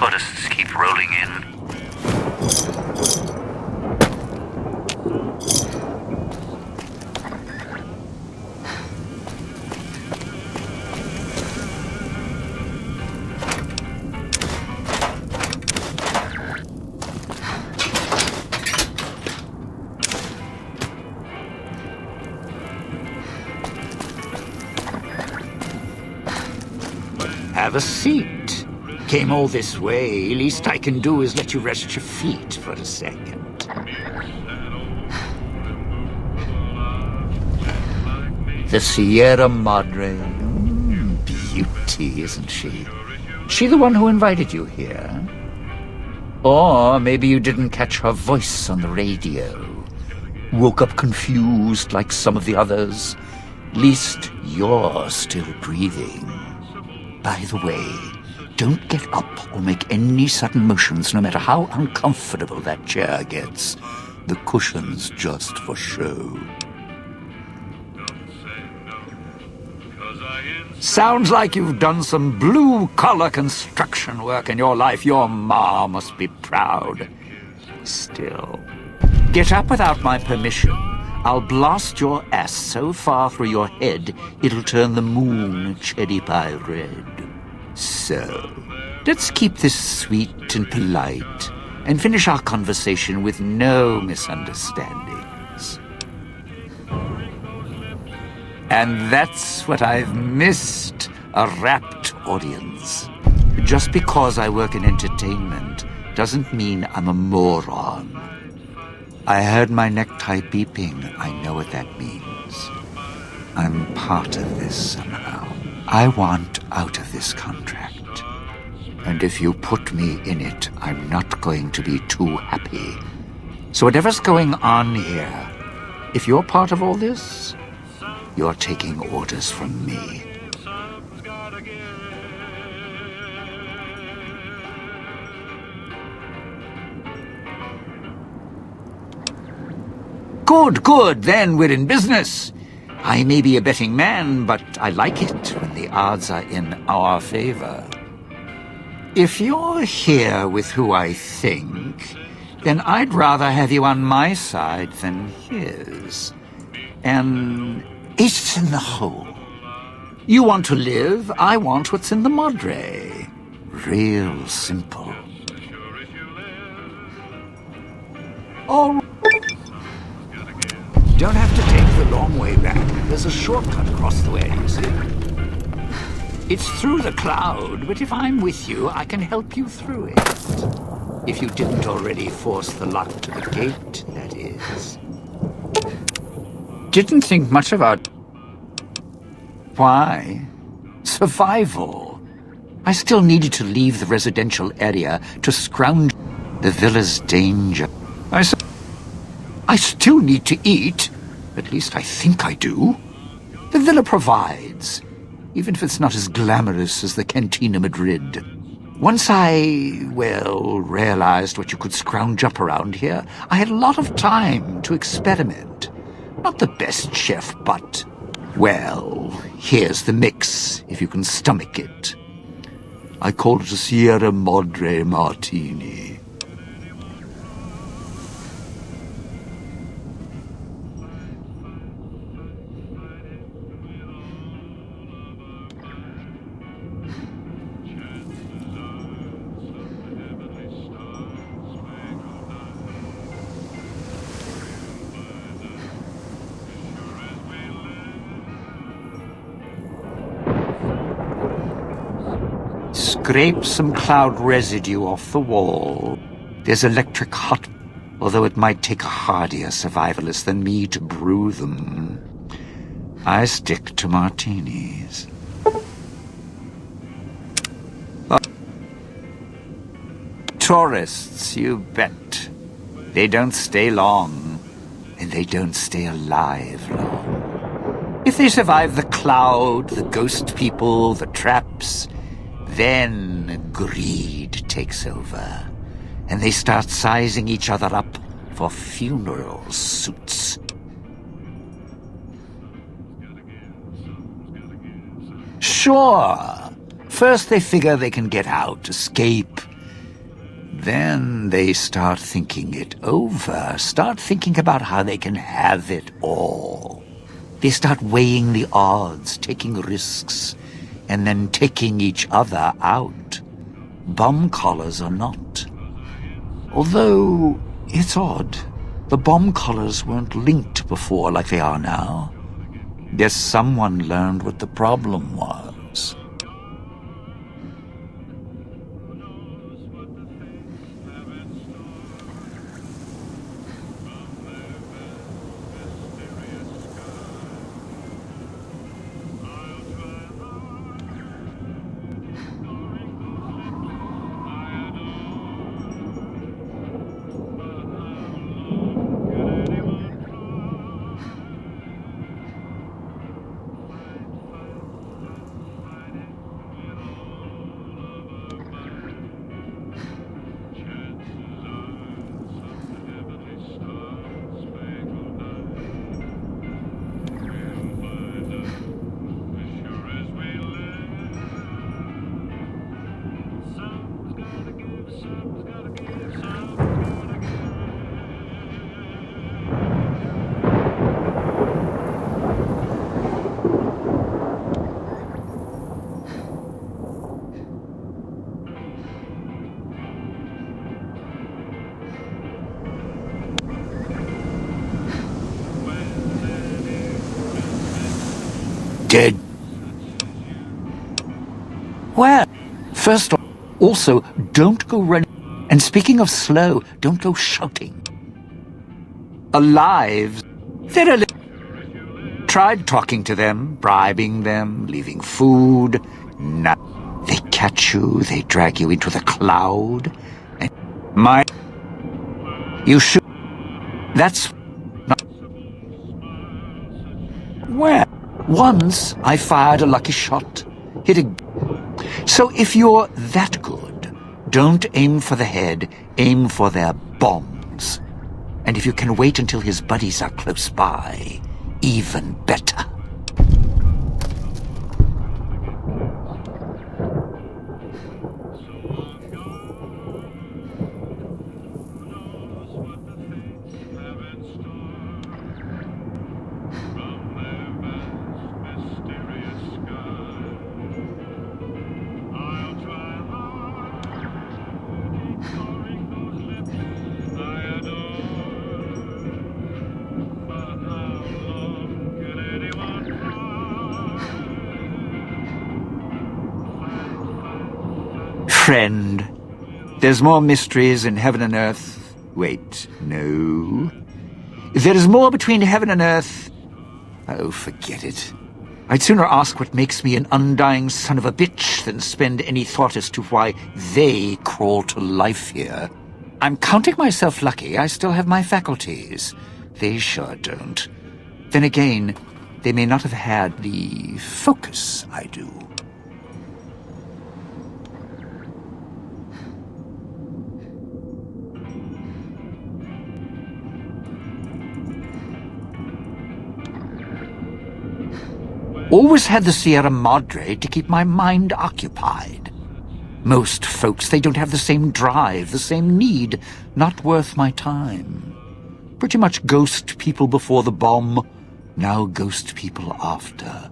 tourists keep rolling in. Have a seat. Came all this way. Least I can do is let you rest your feet for a second. The Sierra Madre. Beauty, isn't she? She the one who invited you here? Or maybe you didn't catch her voice on the radio. Woke up confused like some of the others. Least you're still breathing. By the way, don't get up or make any sudden motions, no matter how uncomfortable that chair gets. The cushion's just for show. Sounds like you've done some blue-collar construction work in your life. Your ma must be proud. Still, get up without my permission. I'll blast your ass so far through your head, it'll turn the moon cherry pie red. So, let's keep this sweet and polite, and finish our conversation with no misunderstandings. And that's what I've missed, a rapt audience. Just because I work in entertainment doesn't mean I'm a moron. I heard my necktie beeping. I know what that means. I'm part of this somehow. I want out of this contract. And if you put me in it, I'm not going to be too happy. So whatever's going on here, if you're part of all this, you're taking orders from me. Good, then we're in business. I may be a betting man, but I like it when the odds are in our favor. If you're here with who I think, then I'd rather have you on my side than his. And it's in the hole. You want to live, I want what's in the Madre. Real simple. All right. Don't have to take the long way back. There's a shortcut across the way, you see. It's through the cloud, but if I'm with you, I can help you through it. If you didn't already force the lock to the gate, that is. Didn't think much about... Why? Survival. I still needed to leave the residential area to scrounge the villa's danger. I still need to eat. At least I think I do. The villa provides, even if it's not as glamorous as the Cantina Madrid. Once I, realized what you could scrounge up around here, I had a lot of time to experiment. Not the best chef, but, here's the mix, if you can stomach it. I call it a Sierra Madre Martini. Scrape some cloud residue off the wall. There's electric hot, although it might take a hardier survivalist than me to brew them. I stick to martinis. Tourists, you bet. They don't stay long, and they don't stay alive long. If they survive the cloud, the ghost people, the traps, then greed takes over, and they start sizing each other up for funeral suits. Sure, first they figure they can get out, escape, Then they start thinking it over, start thinking about how they can have it all. They start weighing the odds, taking risks, and then taking each other out. Bomb collars are not. Although, it's odd. The bomb collars weren't linked before like they are now. Guess someone learned what the problem was. Dead. Well, first off, also, don't go running. And speaking of slow, don't go shouting. Alive, they're a little... Tried talking to them, bribing them, leaving food. No. They catch you, they drag you into the cloud. And you should... That's... not... Well, once I fired a lucky shot, hit a... So if you're that good, don't aim for the head, aim for their bombs. And if you can wait until his buddies are close by, even better. Friend, there's more mysteries in heaven and earth. Wait, no. There is more between heaven and earth. Oh, forget it. I'd sooner ask what makes me an undying son of a bitch than spend any thought as to why they crawl to life here. I'm counting myself lucky I still have my faculties. They sure don't. Then again, they may not have had the focus I do. Always had the Sierra Madre to keep my mind occupied. Most folks, they don't have the same drive, the same need. Not worth my time. Pretty much ghost people before the bomb, now ghost people after.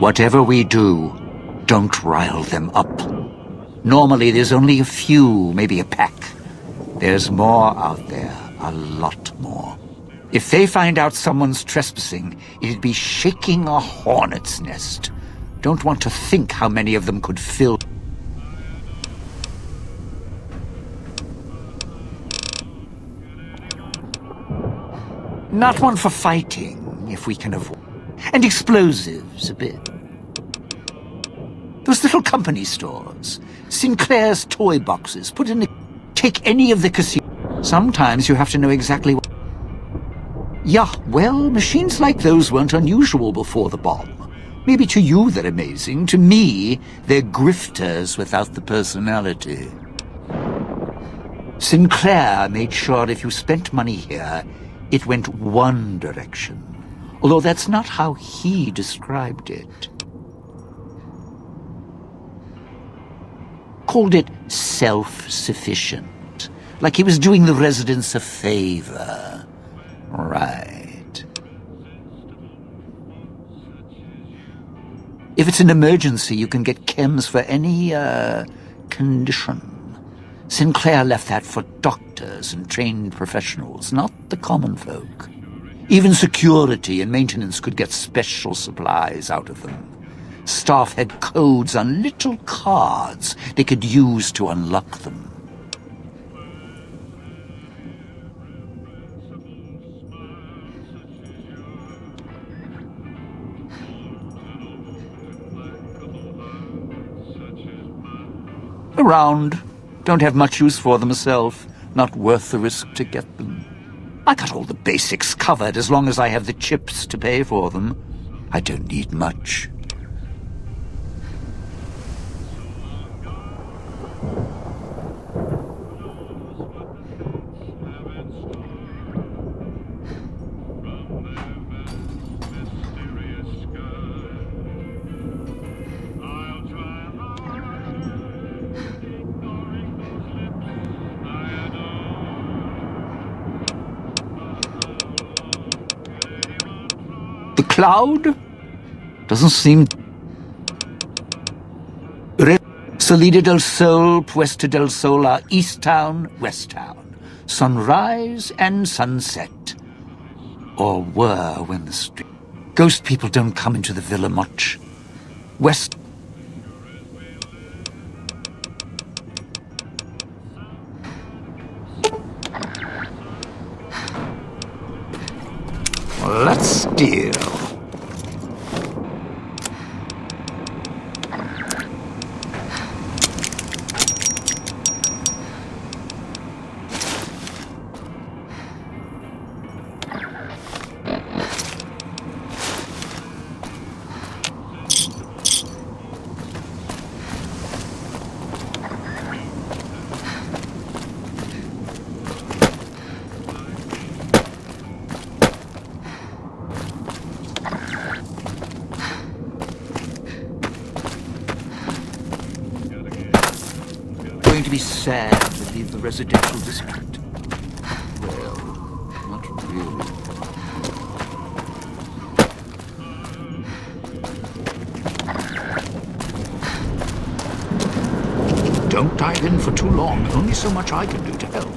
Whatever we do, don't rile them up. Normally there's only a few, maybe a pack. There's more out there, a lot more. If they find out someone's trespassing, it'd be shaking a hornet's nest. Don't want to think how many of them could fill... Not one for fighting, if we can avoid... And explosives, a bit. Those little company stores. Sinclair's toy boxes. Put in take any of the casinos. Sometimes you have to know exactly what... Yeah, well, machines like those weren't unusual before the bomb. Maybe to you they're amazing. To me, they're grifters without the personality. Sinclair made sure if you spent money here, it went one direction. Although that's not how he described it. Called it self-sufficient. Like he was doing the residents a favor. Right. If it's an emergency, you can get chems for any, condition. Sinclair left that for doctors and trained professionals, not the common folk. Even security and maintenance could get special supplies out of them. Staff had codes on little cards they could use to unlock them. Around. Don't have much use for them myself. Not worth the risk to get them. I got all the basics covered as long as I have the chips to pay for them. I don't need much. The cloud doesn't seem... Salida del Sol, Puesta del Sola, East Town, West Town. Sunrise and sunset. Or were when the street... Ghost people don't come into the villa much. West... Let's steal. Going to be sad to leave the residential district. Well, not really. Don't dive in for too long. Only so much I can do to help.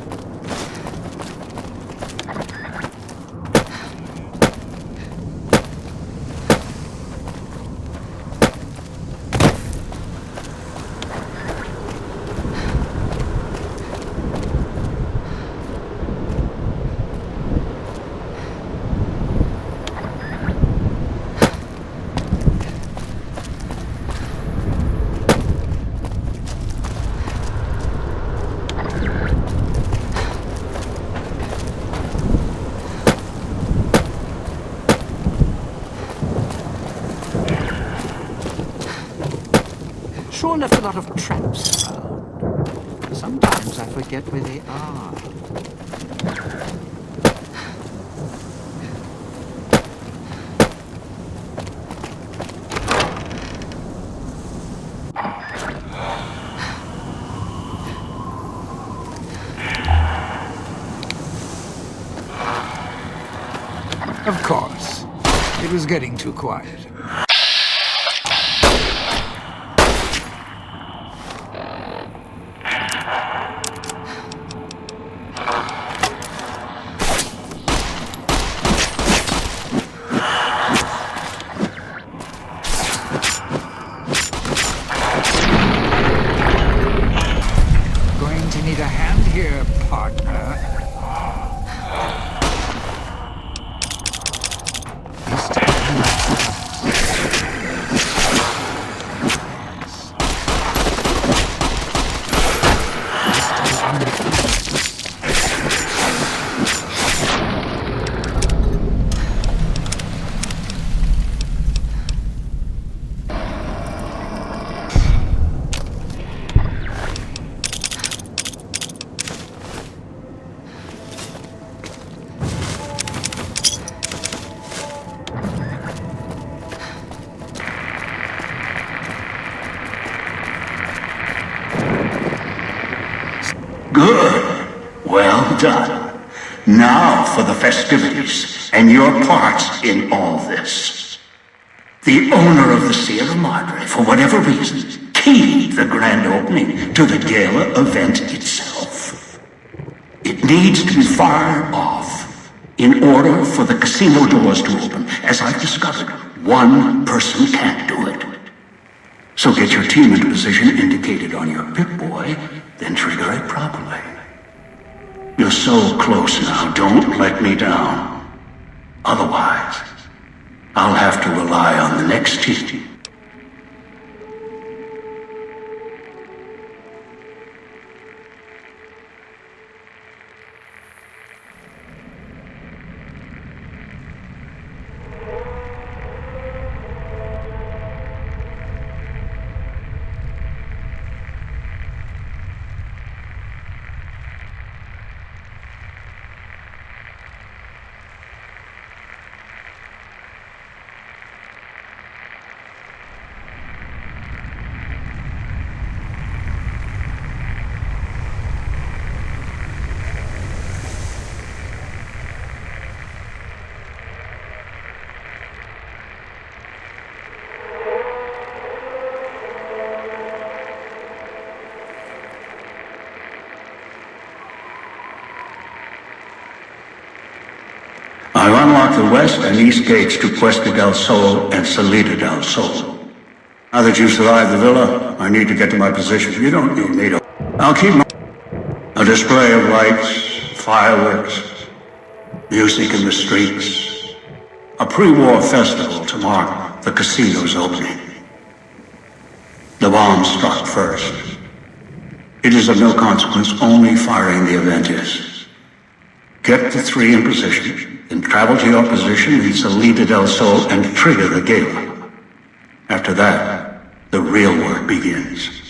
Sure left a lot of traps around. Sometimes I forget where they are. Of course. It was getting too quiet. Going to need a hand here, partner. This time, Good. Well done. Now for the festivities, and your part in all this. The owner of the Sierra Madre, for whatever reason, keyed the grand opening to the gala event itself. It needs to be fired off in order for the casino doors to open. As I've discovered, one person can't do it. So get your team into position indicated on your Pip-Boy, then trigger it properly. You're so close now, don't let me down. Otherwise, I'll have to rely on the next team. I've unlocked the west and east gates to Puesta del Sol and Salida del Sol. Now that you've survived the villa, I need to get to my position. You don't need me to... I'll keep a display of lights, fireworks, music in the streets. A pre-war festival to mark the casino's opening. The bomb struck first. It is of no consequence, only firing the event is. Get the three in position. Then travel to your position in Salida del Sol and trigger the gala. After that, the real work begins.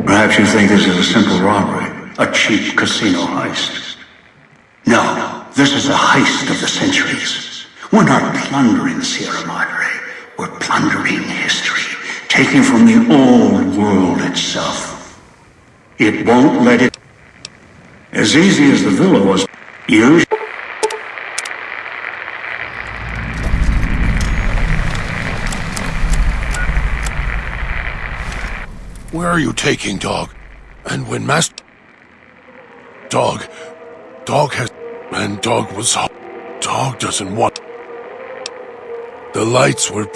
Perhaps you think this is a simple robbery, a cheap casino heist. No, this is a heist of the centuries. We're not plundering Sierra Madre. We're plundering history, taking from the old world itself. It won't let it... As easy as the villa was, you... Where are you taking, dog? And when Master... Dog has... And dog was... Dog doesn't want... The lights were...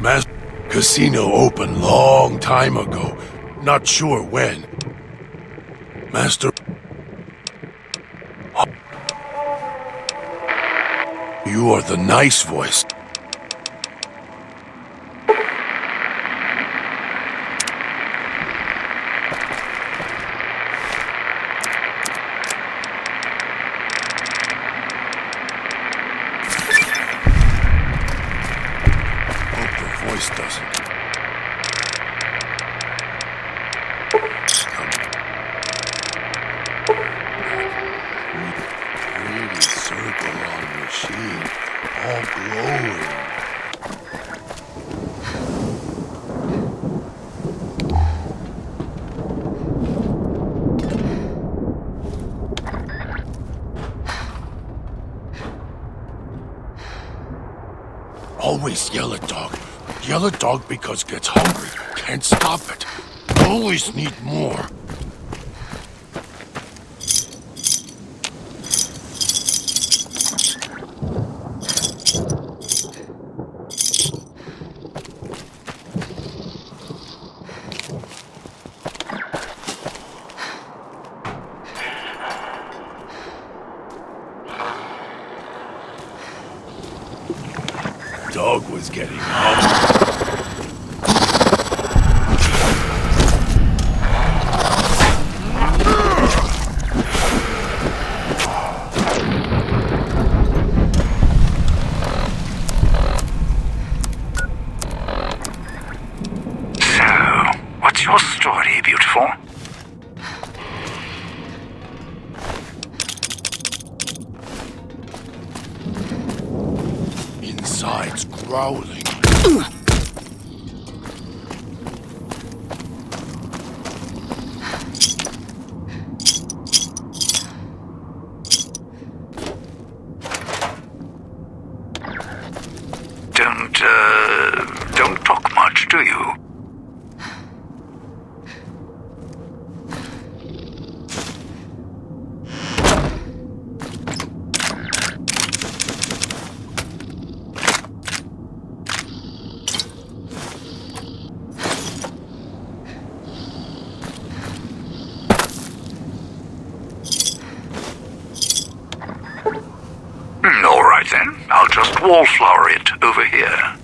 Master... Casino opened long time ago. Not sure when. Master... You are the nice voice. Doesn't. Come. always yell at dog. Yell at dog because gets hungry. Can't stop it. Always need more. Dog was getting hungry. So, what's your story, beautiful? Inside's growling. Don't talk much, do you? All right then, I'll just wallflower it over here.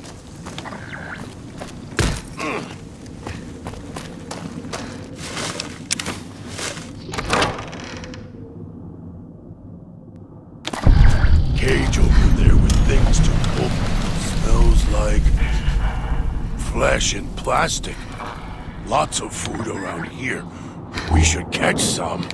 Cage over there with things to cook. Smells like flesh and plastic. Lots of food around here. We should catch some.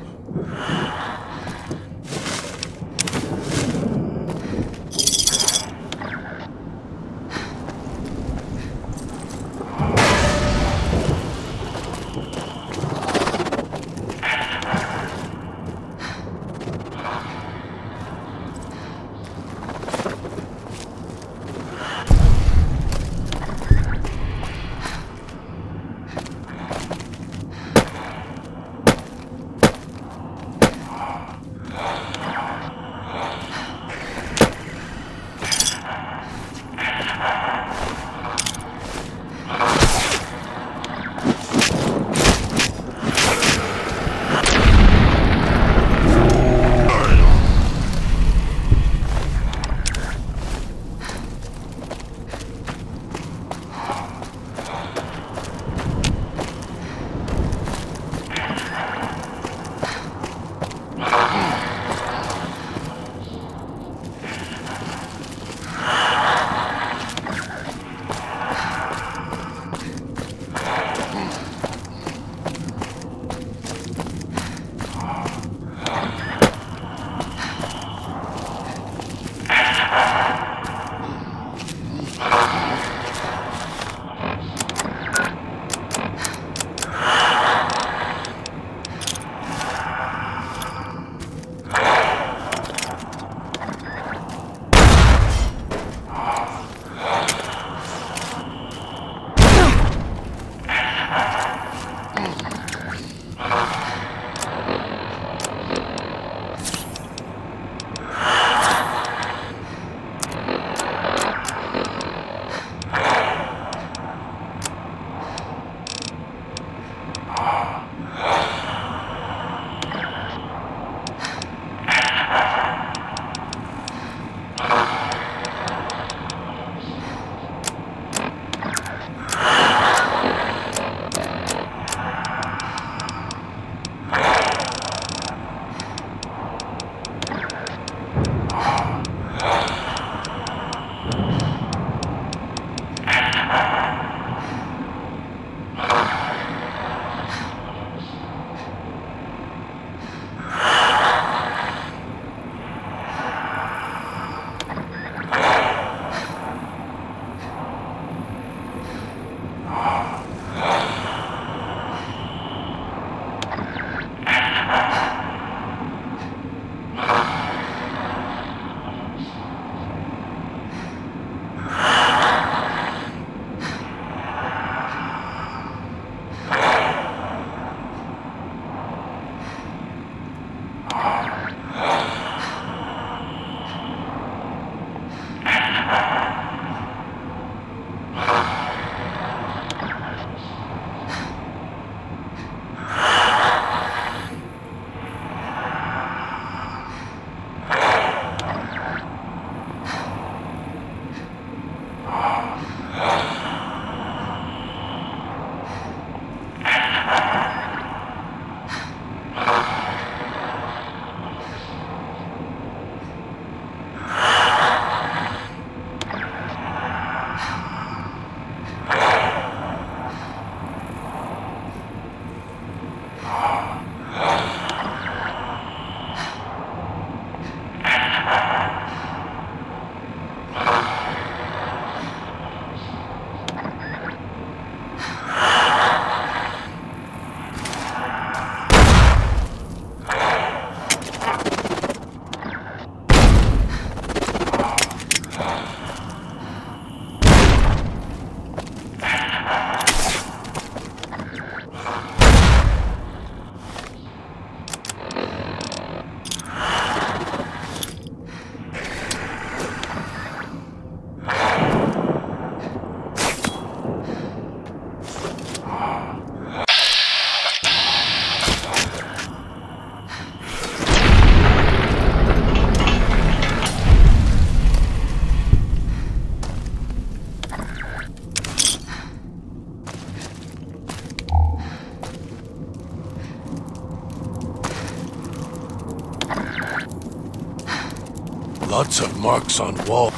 Lots of marks on walls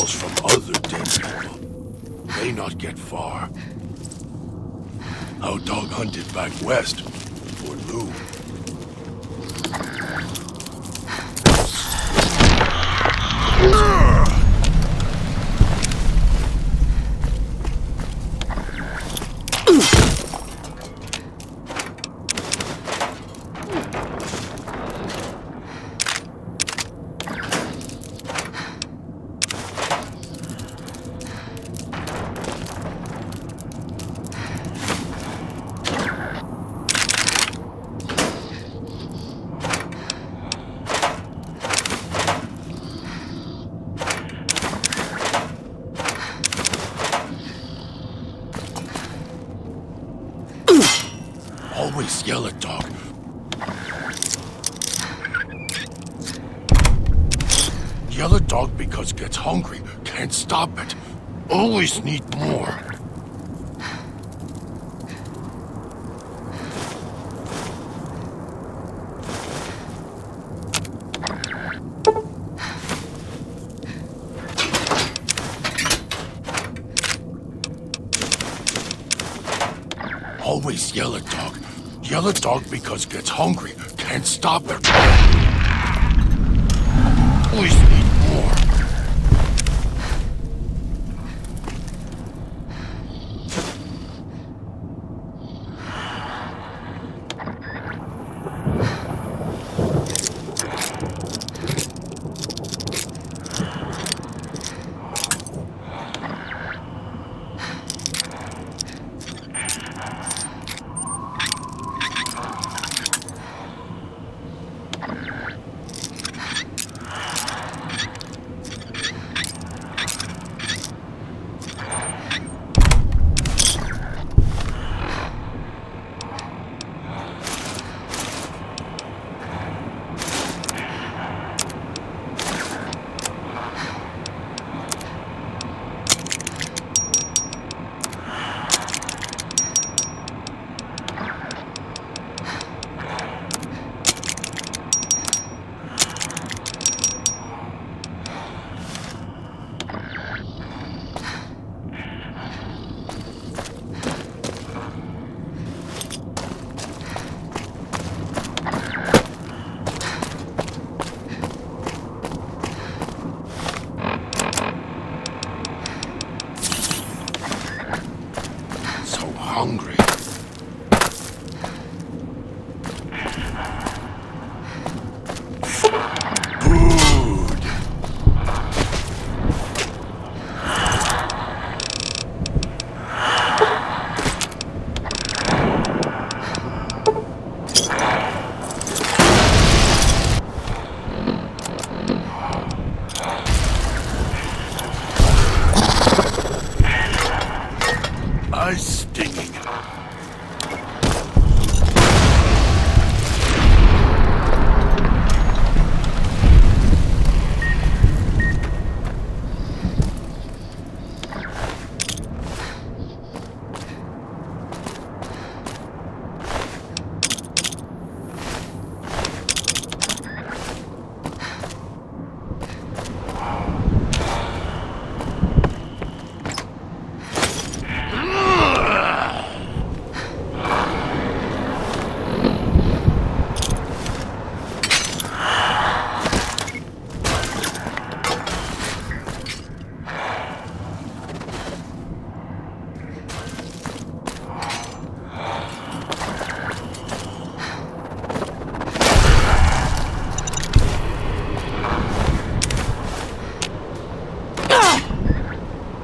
from other dead people. May not get far. How Dog hunted back west for Lou. Always yell at Dog. Yell at Dog because gets hungry. Can't stop it. Always need more. Always yell at Dog. Yell at Dog because gets hungry. Can't stop it. Always need more. Hungry. Eyes stinging.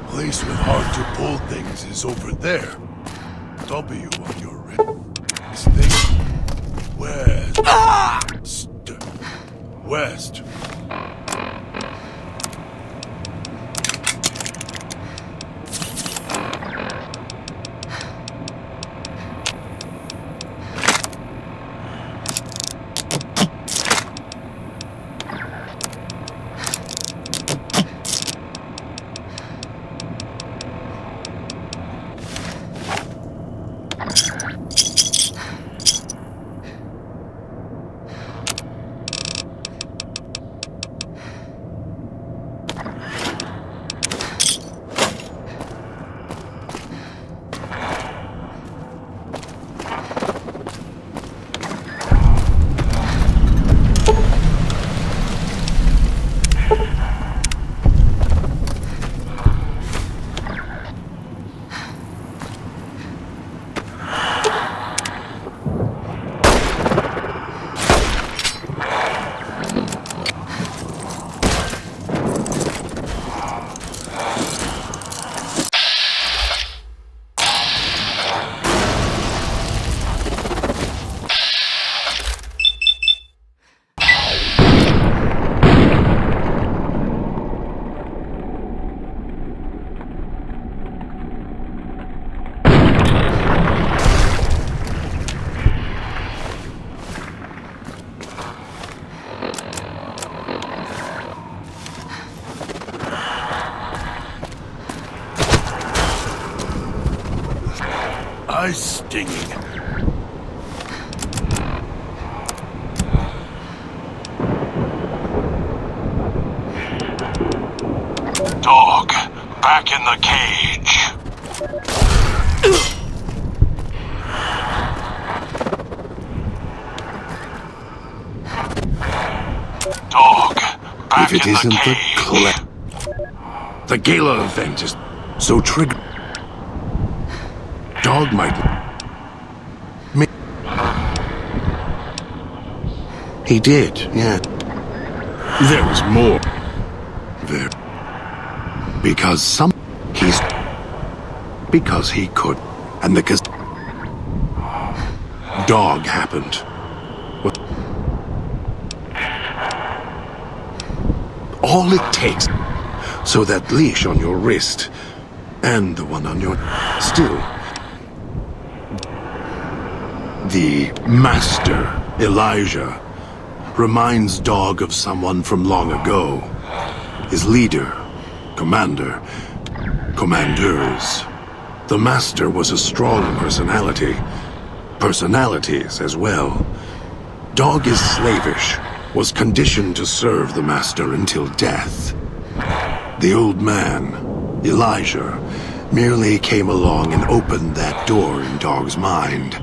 Place with hard-to-pull things is over there. W on your wrist. Thing. West. West. my stinging. Dog, back in the cage. Dog, back If it in isn't the the cage. The gala event is so triggered. Dog might. He did, yeah. There was more. There. Because because he could. And because dog happened. What? All it takes. So that leash on your wrist and the one on your still. The master, Elijah, reminds Dog of someone from long ago. His leader, commander, commanders. The master was a strong personality. Personalities as well. Dog is slavish, was conditioned to serve the master until death. The old man, Elijah, merely came along and opened that door in Dog's mind.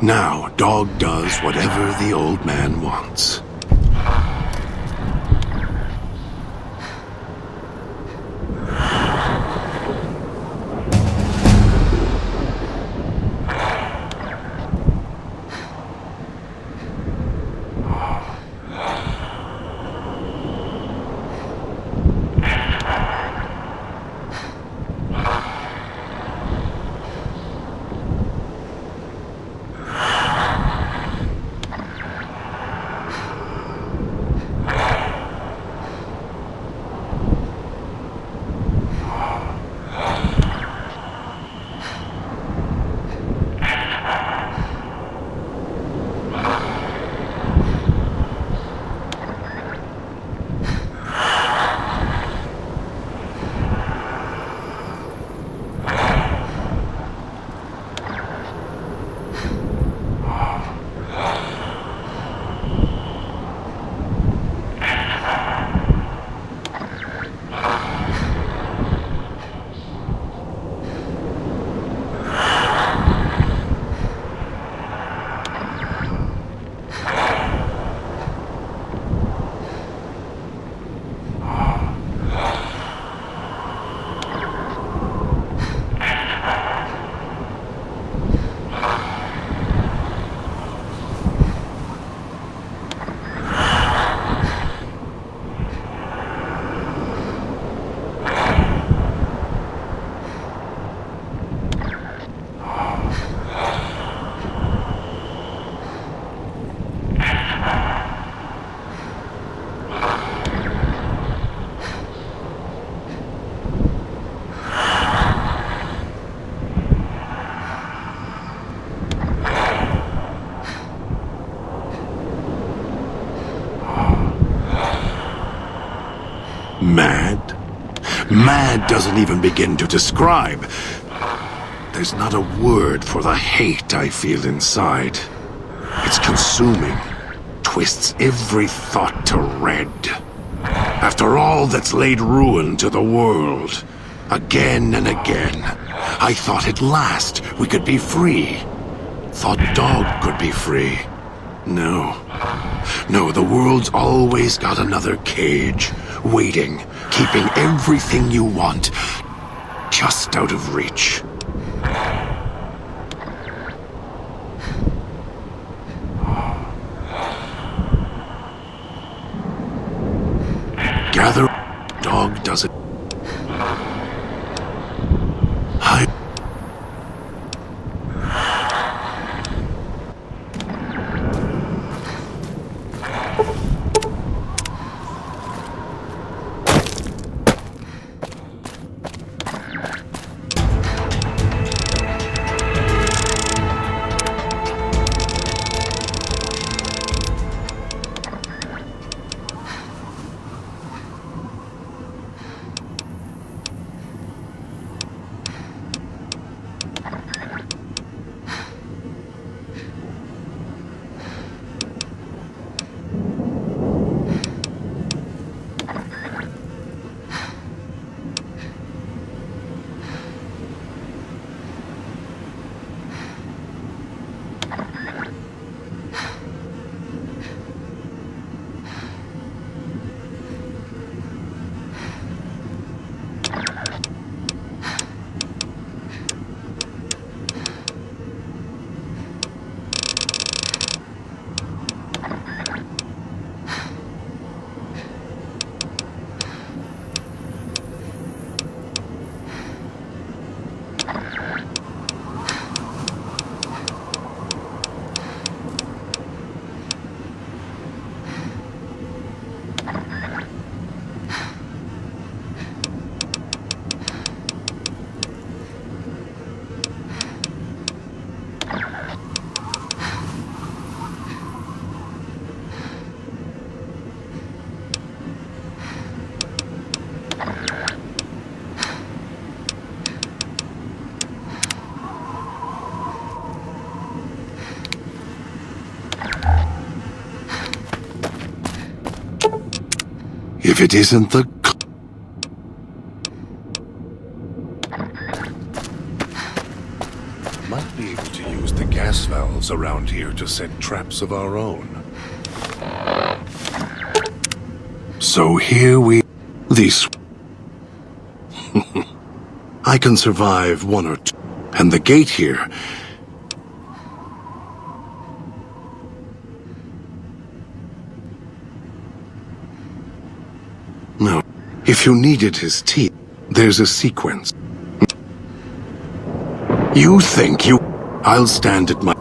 Now, Dog does whatever the old man wants. Mad? Mad doesn't even begin to describe. There's not a word for the hate I feel inside. It's consuming, twists every thought to red. After all that's laid ruin to the world, again and again, I thought at last we could be free. Thought Dog could be free. No. No, the world's always got another cage, waiting, keeping everything you want just out of reach. Gather, Dog does it. Hide. it isn't the... Might be able to use the gas valves around here to set traps of our own. So here we... These... I can survive one or two. And the gate here... No. If you needed his teeth, there's a sequence. You think you... I'll stand at my...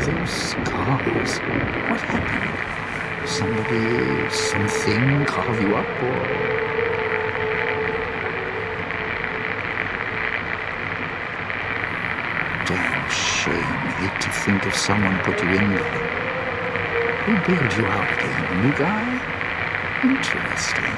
Those scars. What happened? Somebody, something carve you up, or... Damn shame. Hate to think if someone put you in there. Who bailed you out again? New guy? Interesting.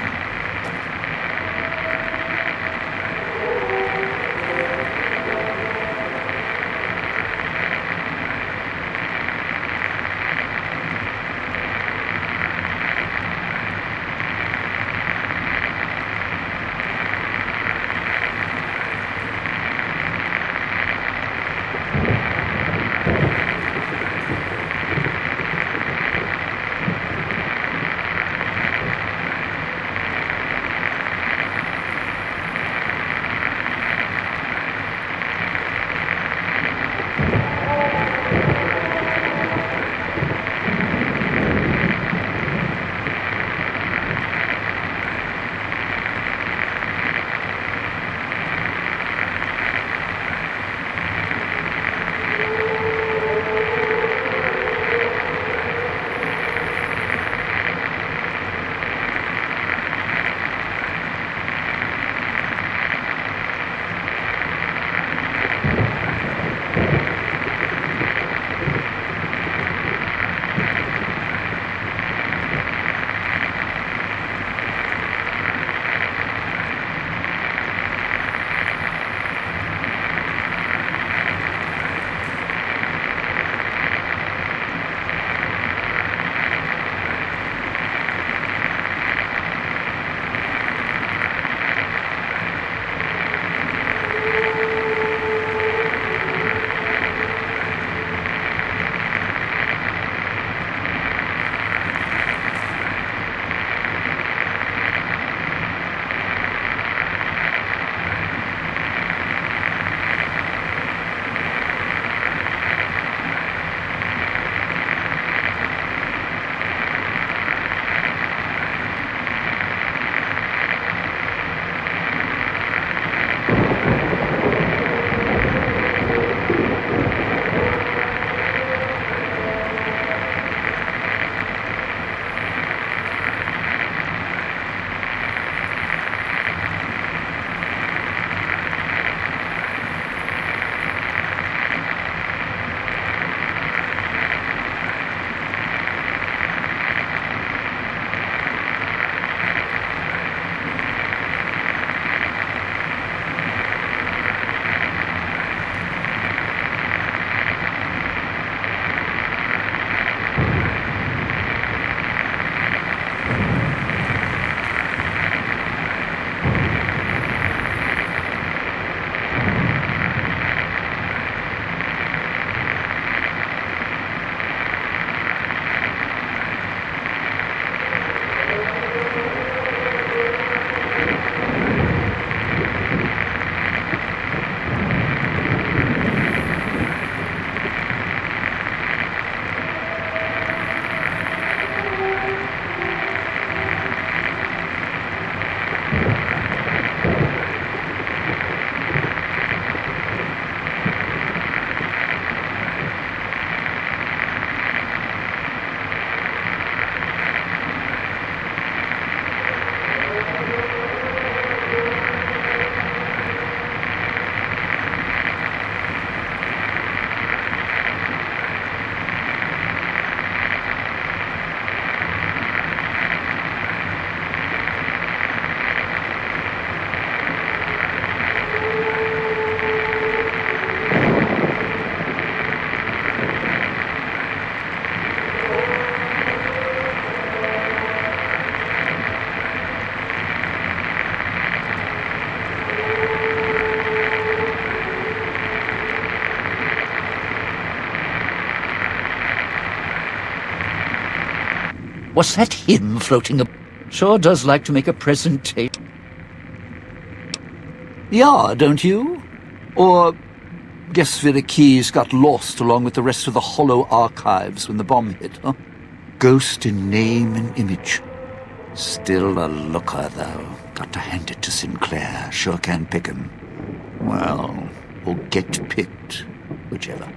Was that him floating up? Sure does like to make a presentation. Yeah, don't you? Or guess where the keys got lost along with the rest of the hollow archives when the bomb hit, huh? Ghost in name and image. Still a looker, though. Got to hand it to Sinclair. Sure can pick him. Well, or get picked. Whichever.